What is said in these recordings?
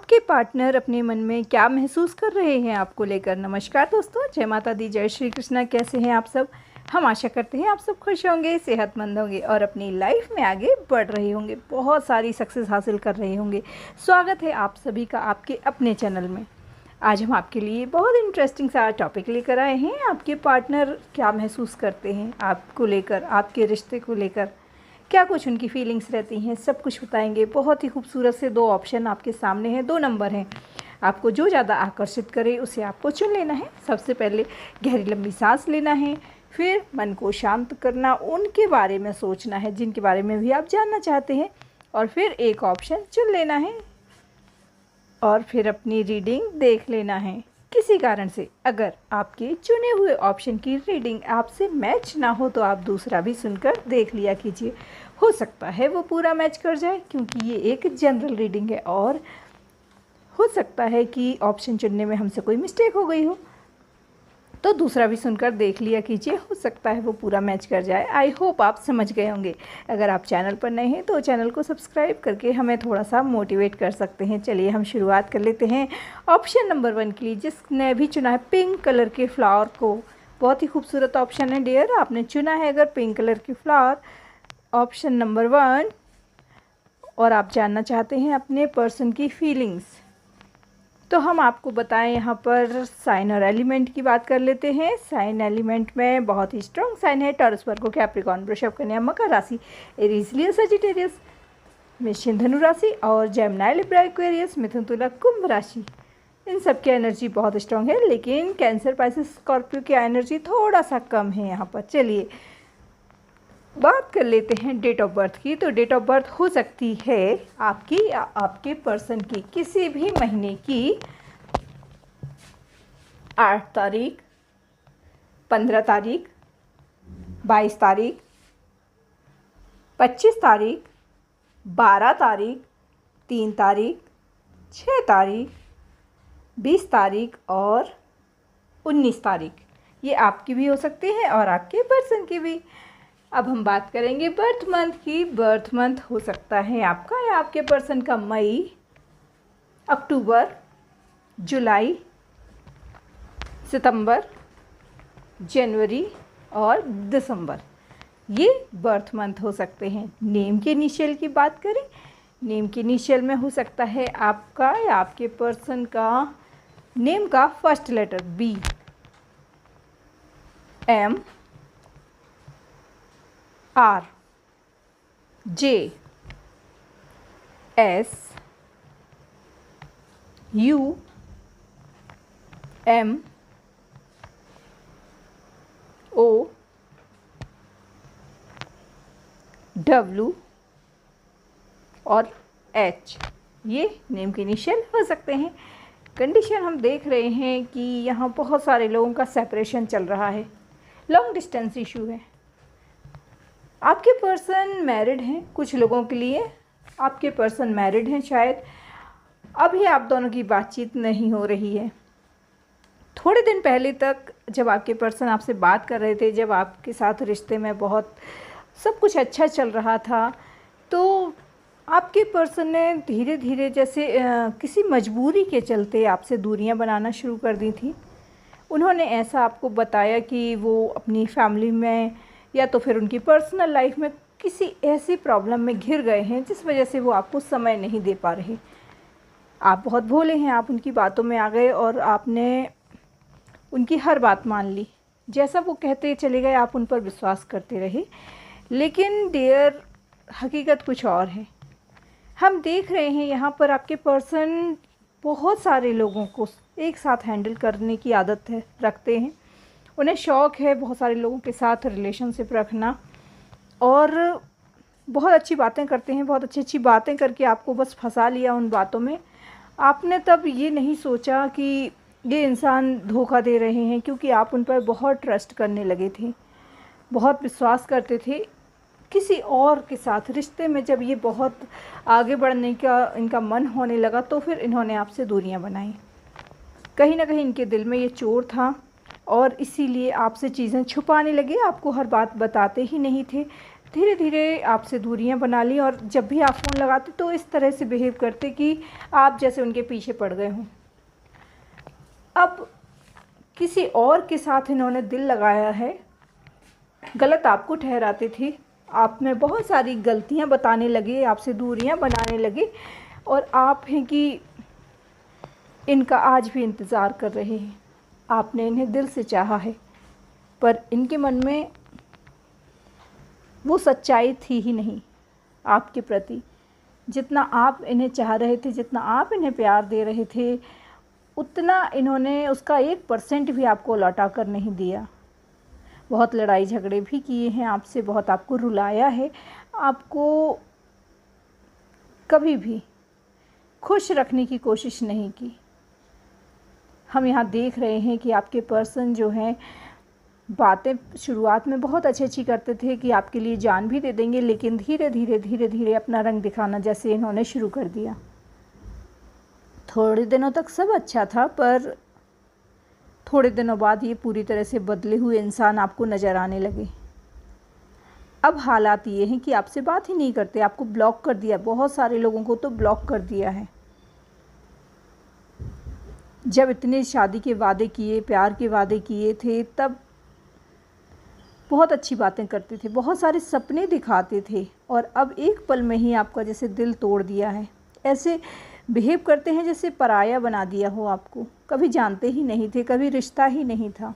आपके पार्टनर अपने मन में क्या महसूस कर रहे हैं आपको लेकर। नमस्कार दोस्तों, जय माता दी, जय श्री कृष्णा। कैसे हैं आप सब? हम आशा करते हैं आप सब खुश होंगे, सेहतमंद होंगे और अपनी लाइफ में आगे बढ़ रहे होंगे, बहुत सारी सक्सेस हासिल कर रहे होंगे। स्वागत है आप सभी का आपके अपने चैनल में। आज हम आपके लिए बहुत इंटरेस्टिंग सा टॉपिक लेकर आए हैं। आपके पार्टनर क्या महसूस करते हैं आपको लेकर, आपके रिश्ते को लेकर, क्या कुछ उनकी फीलिंग्स रहती हैं, सब कुछ बताएंगे। बहुत ही खूबसूरत से दो ऑप्शन आपके सामने हैं, दो नंबर हैं। आपको जो ज़्यादा आकर्षित करे उसे आपको चुन लेना है। सबसे पहले गहरी लंबी सांस लेना है, फिर मन को शांत करना, उनके बारे में सोचना है जिनके बारे में भी आप जानना चाहते हैं, और फिर एक ऑप्शन चुन लेना है और फिर अपनी रीडिंग देख लेना है। किसी कारण से अगर आपके चुने हुए ऑप्शन की रीडिंग आपसे मैच ना हो तो आप दूसरा भी सुनकर देख लिया कीजिए। हो सकता है वो पूरा मैच कर जाए, क्योंकि ये एक जनरल रीडिंग है, और हो सकता है कि ऑप्शन चुनने में हमसे कोई मिस्टेक हो गई हो, तो दूसरा भी सुनकर देख लिया कीजिए। हो सकता है वो पूरा मैच कर जाए। आई होप आप समझ गए होंगे। अगर आप चैनल पर नए हैं तो चैनल को सब्सक्राइब करके हमें थोड़ा सा मोटिवेट कर सकते हैं। चलिए हम शुरुआत कर लेते हैं ऑप्शन नंबर 1 के लिए, जिसने भी चुना है पिंक कलर के फ्लावर को। बहुत ही खूबसूरत ऑप्शन है डियर, आपने चुना है अगर पिंक कलर की फ्लावर, ऑप्शन नंबर 1, और आप जानना चाहते हैं अपने पर्सन की फीलिंग्स। तो हम आपको बताएं, यहाँ पर साइन और एलिमेंट की बात कर लेते हैं। साइन एलिमेंट में बहुत ही स्ट्रॉन्ग साइन है टॉरस, वर्गो, कैप्रिकॉर्न, वृषभ, कन्या, मकर राशि, एरीज, लियो, सजिटेरियस, मेष, धनु राशि, और जेमिनी, लिब्रा, एक्वेरियस, मिथुन, तुला, कुंभ राशि। इन सब की एनर्जी बहुत स्ट्रॉन्ग है, लेकिन कैंसर, पाइसेस, स्कॉर्पियो की एनर्जी थोड़ा सा कम है यहाँ पर। चलिए बात कर लेते हैं डेट ऑफ बर्थ की। तो डेट ऑफ बर्थ हो सकती है आपकी या आपके पर्सन की किसी भी महीने की 8 तारीख, 15 तारीख, 22 तारीख, 25 तारीख, 12 तारीख, 3 तारीख, 6 तारीख, 20 तारीख और 19 तारीख। ये आपकी भी हो सकती है और आपके पर्सन की भी। अब हम बात करेंगे बर्थ मंथ की। बर्थ मंथ हो सकता है आपका या आपके पर्सन का मई, अक्टूबर, जुलाई, सितंबर, जनवरी और दिसंबर। ये बर्थ मंथ हो सकते हैं। नेम के इनिशियल की बात करें, नेम के इनिशियल में हो सकता है आपका या आपके पर्सन का नेम का first letter B, M, R, J, S, U, M, O, W और एच। ये नेम के इनिशियल हो सकते हैं। कंडीशन हम देख रहे हैं कि यहाँ बहुत सारे लोगों का सेपरेशन चल रहा है, लॉन्ग डिस्टेंस इशू है। आपके पर्सन मैरिड हैं, कुछ लोगों के लिए आपके पर्सन मैरिड हैं शायद। अभी आप दोनों की बातचीत नहीं हो रही है। थोड़े दिन पहले तक जब आपके पर्सन आपसे बात कर रहे थे, जब आपके साथ रिश्ते में बहुत सब कुछ अच्छा चल रहा था, तो आपके पर्सन ने धीरे धीरे जैसे किसी मजबूरी के चलते आपसे दूरियां बनाना शुरू कर दी थी। उन्होंने ऐसा आपको बताया कि वो अपनी फैमिली में या तो फिर उनकी पर्सनल लाइफ में किसी ऐसी प्रॉब्लम में घिर गए हैं जिस वजह से वो आपको समय नहीं दे पा रहे। आप बहुत भोले हैं, आप उनकी बातों में आ गए और आपने उनकी हर बात मान ली। जैसा वो कहते चले गए आप उन पर विश्वास करते रहे। लेकिन डियर, हकीकत कुछ और है। हम देख रहे हैं यहाँ पर आपके पर्सन बहुत सारे लोगों को एक साथ हैंडल करने की आदत है, रखते हैं। उन्हें शौक़ है बहुत सारे लोगों के साथ रिलेशनशिप रखना, और बहुत अच्छी बातें करते हैं। बहुत अच्छी अच्छी बातें करके आपको बस फंसा लिया उन बातों में। आपने तब ये नहीं सोचा कि ये इंसान धोखा दे रहे हैं, क्योंकि आप उन पर बहुत ट्रस्ट करने लगे थे, बहुत विश्वास करते थे किसी और के साथ रिश्ते में। जब ये बहुत आगे बढ़ने का इनका मन होने लगा तो फिर इन्होंने आपसे दूरियां बनाई। कहीं ना कहीं इनके दिल में ये चोर था और इसीलिए आपसे चीज़ें छुपाने लगे, आपको हर बात बताते ही नहीं थे। धीरे धीरे आपसे दूरियां बना ली और जब भी आप फ़ोन लगाते तो इस तरह से बिहेव करते कि आप जैसे उनके पीछे पड़ गए हों। अब किसी और के साथ इन्होंने दिल लगाया है, गलत आपको ठहराते थे, आप में बहुत सारी गलतियां बताने लगे, आपसे दूरियां बनाने लगे और आप हैं कि इनका आज भी इंतज़ार कर रहे हैं। आपने इन्हें दिल से चाहा है पर इनके मन में वो सच्चाई थी ही नहीं आपके प्रति। जितना आप इन्हें चाह रहे थे, जितना आप इन्हें प्यार दे रहे थे, उतना इन्होंने उसका 1% भी आपको लौटा कर नहीं दिया। बहुत लड़ाई झगड़े भी किए हैं आपसे, बहुत आपको रुलाया है, आपको कभी भी खुश रखने की कोशिश नहीं की। हम यहाँ देख रहे हैं कि आपके पर्सन जो हैं बातें शुरुआत में बहुत अच्छी करते थे कि आपके लिए जान भी दे देंगे, लेकिन धीरे धीरे अपना रंग दिखाना जैसे इन्होंने शुरू कर दिया। थोड़े दिनों तक सब अच्छा था पर थोड़े दिनों बाद ये पूरी तरह से बदले हुए इंसान आपको नज़र आने लगे। अब हालात ये हैं कि आपसे बात ही नहीं करते, आपको ब्लॉक कर दिया। बहुत सारे लोगों को तो ब्लॉक कर दिया है। जब इतने शादी के वादे किए, प्यार के वादे किए थे, तब बहुत अच्छी बातें करते थे, बहुत सारे सपने दिखाते थे और अब एक पल में ही आपका जैसे दिल तोड़ दिया है। ऐसे बिहेव करते हैं जैसे पराया बना दिया हो आपको। कभी जानते ही नहीं थे, कभी रिश्ता ही नहीं था।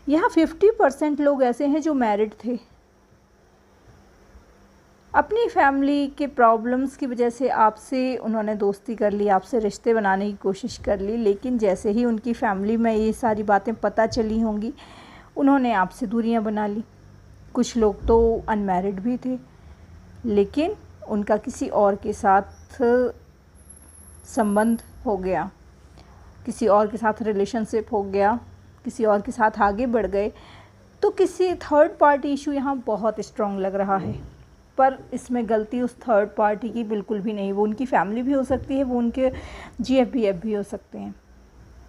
यहाँ 50% लोग ऐसे हैं जो मैरिड थे। अपनी फैमिली के प्रॉब्लम्स की वजह से आपसे उन्होंने दोस्ती कर ली, आपसे रिश्ते बनाने की कोशिश कर ली, लेकिन जैसे ही उनकी फैमिली में ये सारी बातें पता चली होंगी, उन्होंने आपसे दूरियां बना ली। कुछ लोग तो अनमैरिड भी थे, लेकिन उनका किसी और के साथ संबंध हो गया, किसी और के साथ रिलेशनशिप हो गया, किसी और के साथ आगे बढ़ गए। तो किसी थर्ड पार्टी इशू यहाँ बहुत स्ट्रॉन्ग लग रहा है, पर इसमें गलती उस थर्ड पार्टी की बिल्कुल भी नहीं। वो उनकी फैमिली भी हो सकती है, वो उनके GFBF भी हो सकते हैं,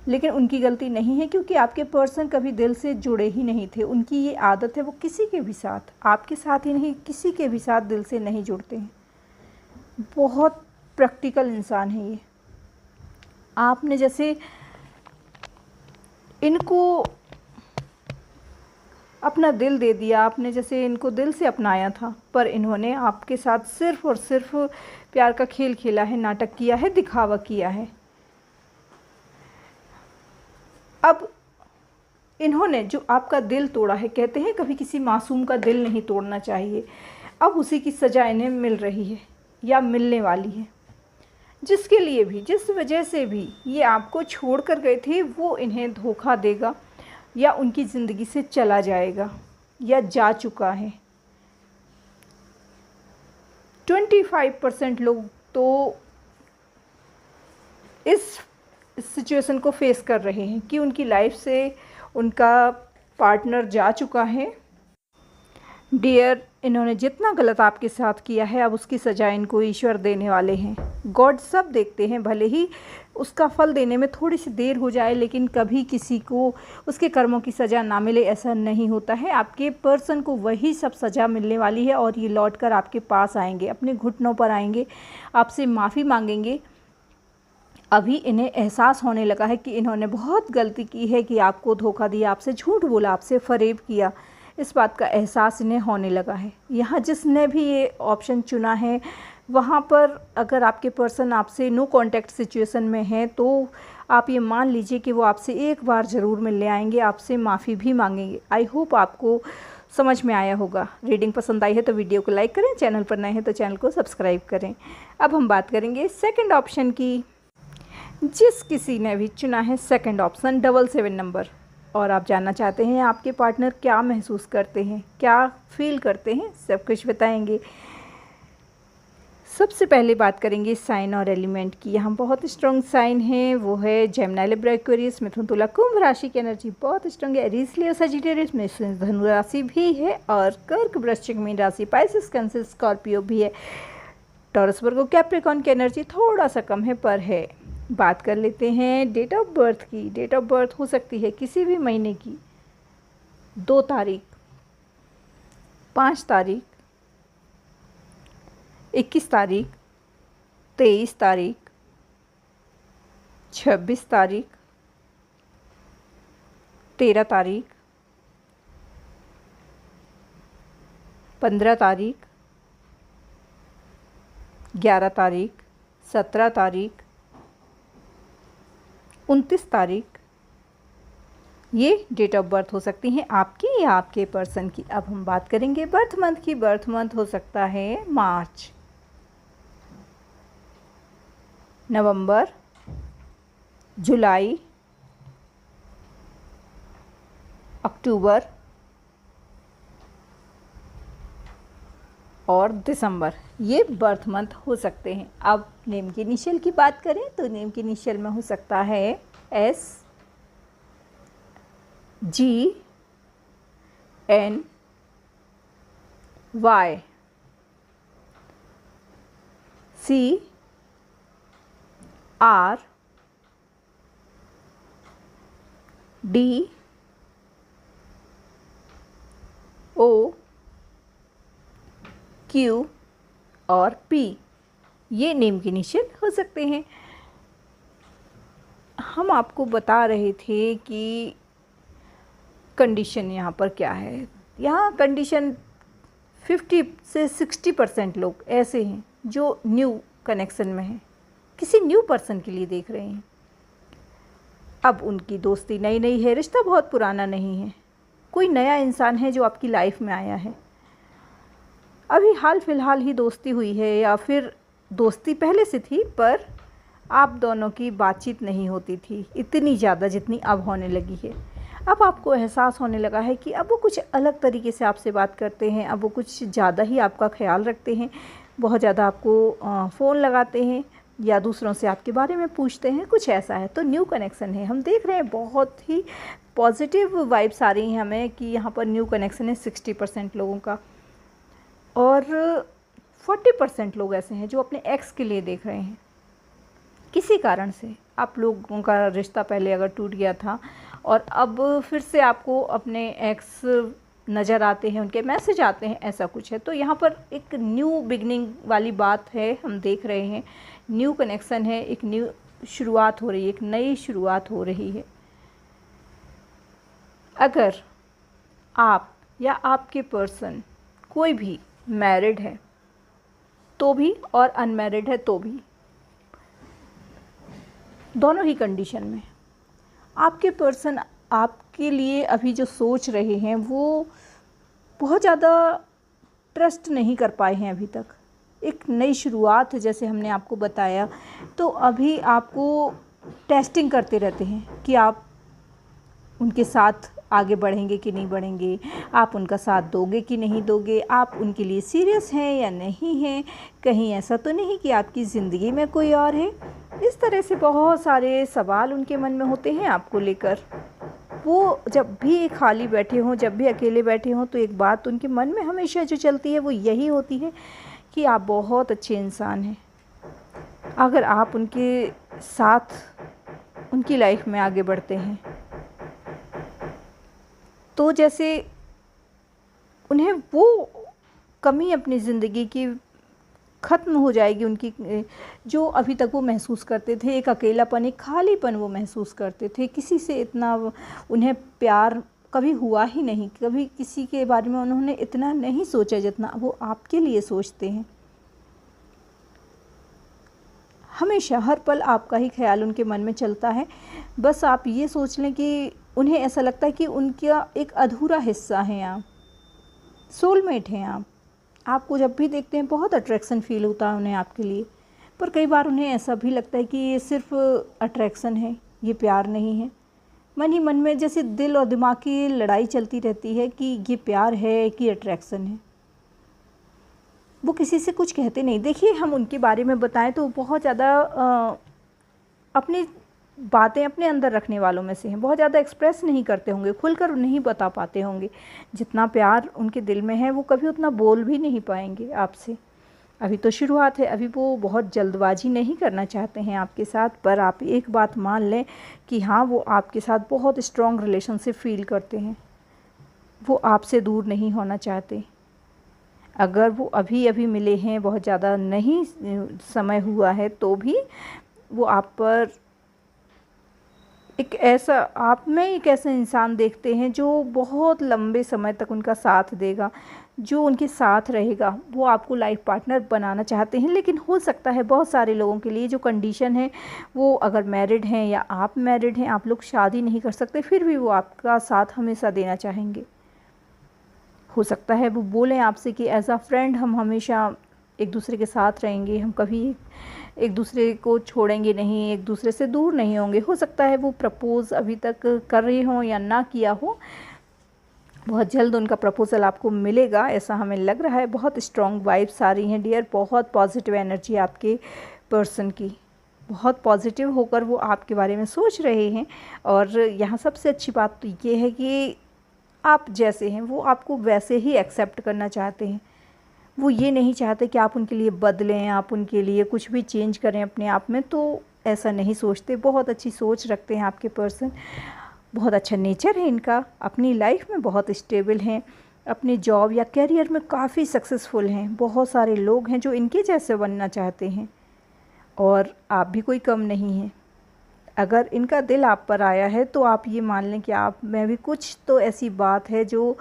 लेकिन उनकी गलती नहीं है क्योंकि आपके पर्सन कभी दिल से जुड़े ही नहीं थे। उनकी ये आदत है, वो किसी के भी साथ, आपके साथ ही नहीं, किसी के भी साथ दिल से नहीं जुड़ते हैं। बहुत प्रैक्टिकल इंसान है ये। आपने जैसे इनको अपना दिल दे दिया, आपने जैसे इनको दिल से अपनाया था, पर इन्होंने आपके साथ सिर्फ़ और सिर्फ प्यार का खेल खेला है, नाटक किया है, दिखावा किया है। अब इन्होंने जो आपका दिल तोड़ा है, कहते हैं कभी किसी मासूम का दिल नहीं तोड़ना चाहिए, अब उसी की सज़ा इन्हें मिल रही है या मिलने वाली है। जिसके लिए भी, जिस वजह से भी ये आपको छोड़ कर गए थे, वो इन्हें धोखा देगा या उनकी ज़िंदगी से चला जाएगा या जा चुका है। 25% लोग तो इस सिचुएशन को फेस कर रहे हैं कि उनकी लाइफ से उनका पार्टनर जा चुका है। डियर, इन्होंने जितना गलत आपके साथ किया है, अब उसकी सज़ा इनको ईश्वर देने वाले हैं। गॉड सब देखते हैं, भले ही उसका फल देने में थोड़ी सी देर हो जाए, लेकिन कभी किसी को उसके कर्मों की सज़ा ना मिले ऐसा नहीं होता है। आपके पर्सन को वही सब सज़ा मिलने वाली है और ये लौट कर आपके पास आएंगे, अपने घुटनों पर आएंगे, आपसे माफ़ी मांगेंगे। अभी इन्हें एहसास होने लगा है कि इन्होंने बहुत गलती की है, कि आपको धोखा दिया, आपसे झूठ बोला, आपसे फ़रेब किया। इस बात का एहसास इन्हें होने लगा है। यहाँ जिसने भी ये ऑप्शन चुना है, वहाँ पर अगर आपके पर्सन आपसे नो कांटेक्ट सिचुएशन में है, तो आप ये मान लीजिए कि वो आपसे एक बार ज़रूर मिलने आएंगे, आपसे माफ़ी भी मांगेंगे। आई होप आपको समझ में आया होगा। रीडिंग पसंद आई है तो वीडियो को लाइक करें, चैनल पर नए हैं तो चैनल को सब्सक्राइब करें। अब हम बात करेंगे सेकंड ऑप्शन की। जिस किसी ने भी चुना है सेकंड ऑप्शन 77 नंबर, और आप जानना चाहते हैं आपके पार्टनर क्या महसूस करते हैं, क्या फील करते हैं, सब कुछ बताएंगे। सबसे पहले बात करेंगे साइन और एलिमेंट की। यहाँ बहुत स्ट्रॉन्ग साइन है, वो है जेमिनी, लिब्रा, एक्वेरियस, मिथुन, तुला, कुंभ राशि की एनर्जी बहुत स्ट्रॉन्ग है। एरीज, लियो, सजिटेरियस में धनु राशि भी है, और कर्क, वृश्चिक, मीन राशि, पाइसेस, कैंसर, स्कॉर्पियो भी है। टॉरस, वर्गो, कैप्रिकॉर्न की एनर्जी थोड़ा सा कम है, पर है। बात कर लेते हैं डेट ऑफ बर्थ की। डेट ऑफ बर्थ हो सकती है किसी भी महीने की 2 तारीख, 5 तारीख, 21 तारीख, 23 तारीख, 26 तारीख, 13 तारीख, 15 तारीख, 11 तारीख, 17 तारीख, 29 तारीख, ये डेट ऑफ बर्थ हो सकती हैं आपकी या आपके पर्सन की। अब हम बात करेंगे बर्थ मंथ की। बर्थ मंथ हो सकता है मार्च, नवंबर, जुलाई, अक्टूबर और दिसंबर, ये बर्थ मंथ हो सकते हैं। अब नेम की इनिशियल की बात करें तो नेम की इनिशियल में हो सकता है S, G, N, Y, C, R, D, O, Q और पी, ये नेम के इनिशियल हो सकते हैं। हम आपको बता रहे थे कि कंडीशन यहाँ पर क्या है। यहाँ कंडीशन 50 से 60% लोग ऐसे हैं जो न्यू कनेक्शन में हैं, किसी न्यू पर्सन के लिए देख रहे हैं। अब उनकी दोस्ती नई नई है, रिश्ता बहुत पुराना नहीं है, कोई नया इंसान है जो आपकी लाइफ में आया है। अभी हाल फिलहाल ही दोस्ती हुई है या फिर दोस्ती पहले से थी पर आप दोनों की बातचीत नहीं होती थी इतनी ज़्यादा जितनी अब होने लगी है। अब आपको एहसास होने लगा है कि अब वो कुछ अलग तरीके से आपसे बात करते हैं, अब वो कुछ ज़्यादा ही आपका ख्याल रखते हैं, बहुत ज़्यादा आपको फ़ोन लगाते हैं या दूसरों से आपके बारे में पूछते हैं, कुछ ऐसा है। तो न्यू कनेक्शन है, हम देख रहे हैं बहुत ही पॉजिटिव वाइब्स आ रही हैं हमें कि यहाँ पर न्यू कनेक्शन है 60% लोगों का। और 40% लोग ऐसे हैं जो अपने एक्स के लिए देख रहे हैं। किसी कारण से आप लोगों का रिश्ता पहले अगर टूट गया था और अब फिर से आपको अपने एक्स नज़र आते हैं, उनके मैसेज आते हैं, ऐसा कुछ है। तो यहाँ पर एक न्यू बिगनिंग वाली बात है, हम देख रहे हैं न्यू कनेक्शन है, एक न्यू शुरुआत हो रही है, एक नई शुरुआत हो रही है। अगर आप या आपके पर्सन कोई भी मैरिड है तो भी और अनमैरिड है तो भी, दोनों ही कंडीशन में आपके पर्सन आपके लिए अभी जो सोच रहे हैं वो बहुत ज़्यादा ट्रस्ट नहीं कर पाए हैं अभी तक। एक नई शुरुआत जैसे हमने आपको बताया, तो अभी आपको टेस्टिंग करते रहते हैं कि आप उनके साथ आगे बढ़ेंगे कि नहीं बढ़ेंगे, आप उनका साथ दोगे कि नहीं दोगे, आप उनके लिए सीरियस हैं या नहीं हैं, कहीं ऐसा तो नहीं कि आपकी ज़िंदगी में कोई और है। इस तरह से बहुत सारे सवाल उनके मन में होते हैं आपको लेकर। वो जब भी खाली बैठे हों, जब भी अकेले बैठे हों, तो एक बात उनके मन में हमेशा जो चलती है वो यही होती है कि आप बहुत अच्छे इंसान हैं। अगर आप उनके साथ उनकी लाइफ में आगे बढ़ते हैं तो जैसे उन्हें वो कमी अपनी ज़िंदगी की ख़त्म हो जाएगी, उनकी जो अभी तक वो महसूस करते थे, एक अकेलापन, एक खालीपन वो महसूस करते थे। किसी से इतना उन्हें प्यार कभी हुआ ही नहीं, कभी किसी के बारे में उन्होंने इतना नहीं सोचा जितना वो आपके लिए सोचते हैं। हमेशा हर पल आपका ही ख्याल उनके मन में चलता है। बस आप ये सोच लें कि उन्हें ऐसा लगता है कि उनका एक अधूरा हिस्सा हैं आप, सोलमेट हैं आप। आपको जब भी देखते हैं बहुत अट्रैक्शन फील होता है उन्हें आपके लिए, पर कई बार उन्हें ऐसा भी लगता है कि ये सिर्फ अट्रैक्शन है, ये प्यार नहीं है। मन ही मन में जैसे दिल और दिमाग की लड़ाई चलती रहती है कि ये प्यार है कि अट्रैक्शन है। वो किसी से कुछ कहते नहीं। देखिए, हम उनके बारे में बताएं तो बहुत ज़्यादा अपनी बातें अपने अंदर रखने वालों में से हैं, बहुत ज़्यादा एक्सप्रेस नहीं करते होंगे, खुलकर नहीं बता पाते होंगे। जितना प्यार उनके दिल में है वो कभी उतना बोल भी नहीं पाएंगे आपसे। अभी तो शुरुआत है, अभी वो बहुत जल्दबाजी नहीं करना चाहते हैं आपके साथ। पर आप एक बात मान लें कि हाँ, वो आपके साथ बहुत स्ट्रॉन्ग रिलेशनशिप फील करते हैं, वो आपसे दूर नहीं होना चाहते। अगर वो अभी अभी मिले हैं, बहुत ज़्यादा नहीं समय हुआ है, तो भी वो आप पर आप में एक ऐसा इंसान देखते हैं जो बहुत लंबे समय तक उनका साथ देगा, जो उनके साथ रहेगा। वो आपको लाइफ पार्टनर बनाना चाहते हैं, लेकिन हो सकता है बहुत सारे लोगों के लिए जो कंडीशन है, वो अगर मैरिड हैं या आप मैरिड हैं, आप लोग शादी नहीं कर सकते, फिर भी वो आपका साथ हमेशा देना चाहेंगे। हो सकता है वो बोलें आपसे कि एज अ फ्रेंड हम हमेशा एक दूसरे के साथ रहेंगे, हम कभी एक दूसरे को छोड़ेंगे नहीं, एक दूसरे से दूर नहीं होंगे। हो सकता है वो प्रपोज़ अभी तक कर रहे हों या ना किया हो, बहुत जल्द उनका प्रपोज़ल आपको मिलेगा, ऐसा हमें लग रहा है। बहुत स्ट्रॉन्ग वाइब्स आ रही हैं डियर, बहुत पॉजिटिव एनर्जी आपके पर्सन की, बहुत पॉजिटिव होकर वो आपके बारे में सोच रहे हैं। और यहाँ सबसे अच्छी बात तो ये है कि आप जैसे हैं वो आपको वैसे ही एक्सेप्ट करना चाहते हैं। वो ये नहीं चाहते कि आप उनके लिए बदलें, आप उनके लिए कुछ भी चेंज करें अपने आप में, तो ऐसा नहीं सोचते। बहुत अच्छी सोच रखते हैं आपके पर्सन, बहुत अच्छा नेचर है इनका, अपनी लाइफ में बहुत स्टेबल हैं, अपने जॉब या करियर में काफ़ी सक्सेसफुल हैं। बहुत सारे लोग हैं जो इनके जैसे बनना चाहते हैं, और आप भी कोई कम नहीं हैं। अगर इनका दिल आप पर आया है तो आप ये मान लें कि आप में भी कुछ तो ऐसी बात है जो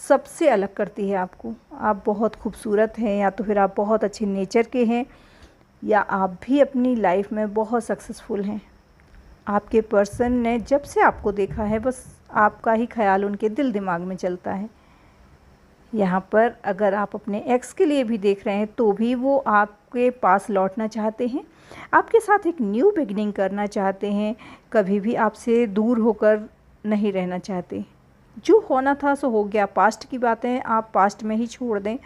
सबसे अलग करती है आपको। आप बहुत खूबसूरत हैं, या तो फिर आप बहुत अच्छे नेचर के हैं, या आप भी अपनी लाइफ में बहुत सक्सेसफुल हैं। आपके पर्सन ने जब से आपको देखा है, बस आपका ही ख्याल उनके दिल दिमाग में चलता है। यहाँ पर अगर आप अपने एक्स के लिए भी देख रहे हैं, तो भी वो आपके पास लौटना चाहते हैं, आपके साथ एक न्यू बिगनिंग करना चाहते हैं, कभी भी आपसे दूर होकर नहीं रहना चाहते। जो होना था सो हो गया, पास्ट की बातें आप पास्ट में ही छोड़ दें।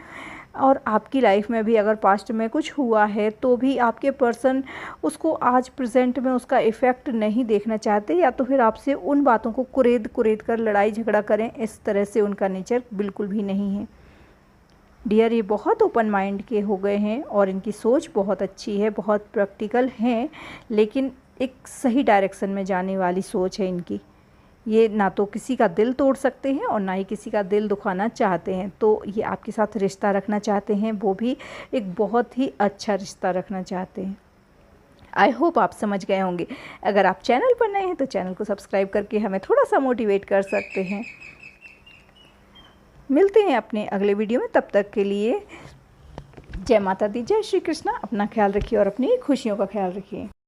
और आपकी लाइफ में भी अगर पास्ट में कुछ हुआ है, तो भी आपके पर्सन उसको आज प्रेजेंट में उसका इफ़ेक्ट नहीं देखना चाहते, या तो फिर आपसे उन बातों को कुरेद कुरेद कर लड़ाई झगड़ा करें। इस तरह से उनका नेचर बिल्कुल भी नहीं है डियर। ये बहुत ओपन माइंड के हो गए हैं, और इनकी सोच बहुत अच्छी है, बहुत प्रैक्टिकल हैं, लेकिन एक सही डायरेक्शन में जाने वाली सोच है इनकी। ये ना तो किसी का दिल तोड़ सकते हैं, और ना ही किसी का दिल दुखाना चाहते हैं। तो ये आपके साथ रिश्ता रखना चाहते हैं, वो भी एक बहुत ही अच्छा रिश्ता रखना चाहते हैं। आई होप आप समझ गए होंगे। अगर आप चैनल पर नए हैं तो चैनल को सब्सक्राइब करके हमें थोड़ा सा मोटिवेट कर सकते हैं। मिलते हैं अपने अगले वीडियो में, तब तक के लिए जय माता दी, जय श्री कृष्णा। अपना ख्याल रखिए और अपनी खुशियों का ख्याल रखिए।